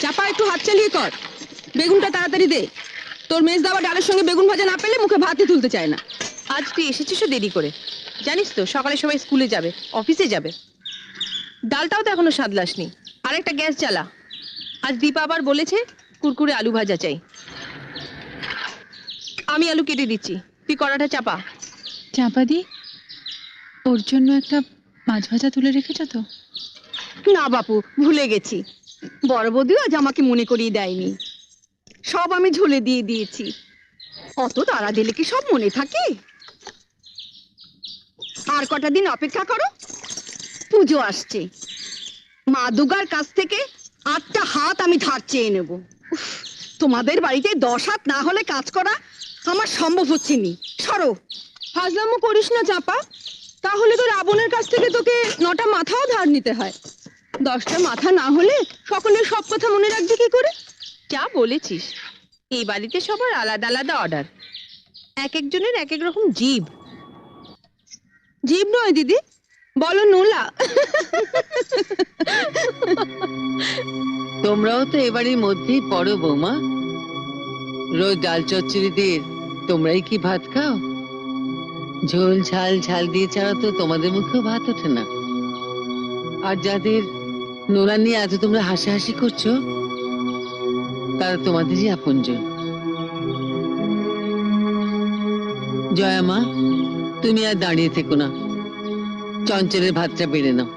চাপা, একটু হাত চালিয়ে কর। বেগুনটা তাড়াতাড়ি দে। তোর মেজ দাওয়া ডালের সঙ্গে বেগুন ভাজা না পেলে মুখে ভাতই তুলতে চায় না। আজ তুই এসেছিস দেরি করে, জানিস তো সকালে সবাই স্কুলে যাবে, অফিসে যাবে। ডালটাও তো এখনো সাদলাসনি। আরেকটা গ্যাস জ্বালা। আজ দীপা আবার বলেছে কুরকুরে আলু ভাজা চাই। আমি আলু কেটে দিচ্ছি, তুই কড়াটা চাপা। চাপা দি, ওর জন্য একটা মাছ ভাজা তুলে রেখেছ তো? না বাপু, ভুলে গেছি। বড় বৌদিও আজ আমাকে মনে করিয়ে দেয়নি। সব আমি ঝুলে দিয়ে দিয়েছি। অত তাড়া দিলে কি সব মনে থাকে? আর কটা দিন অপেক্ষা করো, পুজো আসছে। মা দুর্গার কাছ থেকে 8টা হাত আমি ধার চেয়ে নেব। উফ, তোমাদের বাড়িতে 10 হাত না হলে কাজ করা আমার সম্ভব হচ্ছে নি। সরো। হাজলামো করিস না চাপা, তাহলে তো রাবণের কাছ থেকে তোকে 9টা মাথাও ধার নিতে হয়। 10টা মাথা না হলে সকলের সব কথা মনে রাখবি কি করে? যা বলেছিস, এই বাড়িতে সবার আলাদা আলাদা অর্ডার, এক একজনের এক এক রকম জিভ। জীব নয় দিদি, বলো নোলা। তোমরাও তো এবারের মধ্যেই পড়ো বৌমা। রোজ ডাল চচ্চড়ি দিয়ে তোমরাই কি ভাত খাও? ঝোল ঝাল ঝাল দিয়ে ছাড়া তো তোমাদের মুখেও ভাত ওঠে না। আর যাদের নোলা নিয়ে এত তোমরা হাসাহাসি করছো, তারা তোমাদেরই আপনজন। জয়া মা, তুমি আর দাঁড়িয়ে থেকো না, চঞ্চলের ভাতটা বেড়ে নাও।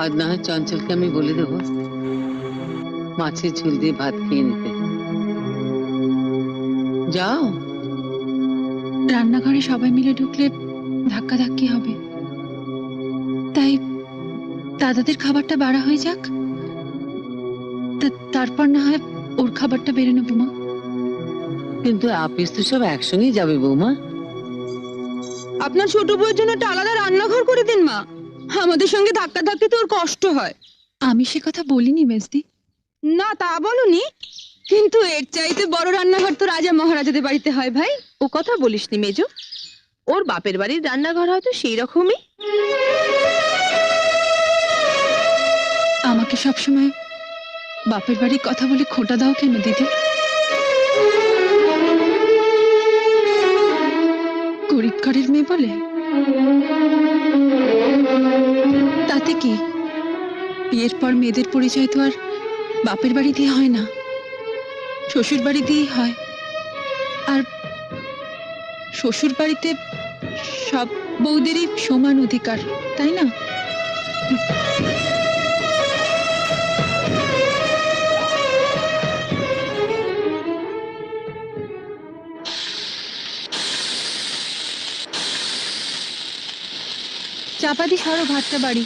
আর না হয় চঞ্চলকে আমি বলে দেবো মাছের ঝোল দিয়ে ভাত খেয়ে নিতে। যাও। রান্নাঘরে সবাই মিলে ঢুকলে ধাক্কাধাক্কি হবে, তাই দাদাদের খাবারটা বাড়া হয়ে যাক, তারপর না হয় ওর খাবারটা বেড়ে নেবো মা। কিন্তু আপিস তো সব একসঙ্গেই যাবে বৌমা। আপনার ছোট বউয়ের জন্য একটা আলাদা রান্নাঘর করে দিন মা। আমাদের সঙ্গে ধাক্কা ধাক্কিতে ওর কষ্ট হয়। আমি সে কথা বলিনি মেজদি। না তা বলনি, কিন্তু এর চাইতে বড় রান্নাঘর তো রাজা মহারাজাদের বাড়িতে হয় ভাই। ও কথা বলিসনি মেজো, ওর বাপের বাড়ির রান্নাঘর হয়তো সেই রকমই। আমাকে সবসময় বাপের বাড়ির কথা বলে খোঁটা দাও কেন দিদি? গরিব ঘরের মেয়ে বলে? তাতে কি, বিয়ের পর মেয়েদের পরিচয় তো আর বাপের বাড়ি দিয়ে হয় না, শ্বশুর বাড়ি দিয়েই হয়। আর শ্বশুর বাড়িতে সব বউদেরই সমান অধিকার, তাই না? চাপাতি সরো, ভাতটা বাড়ি।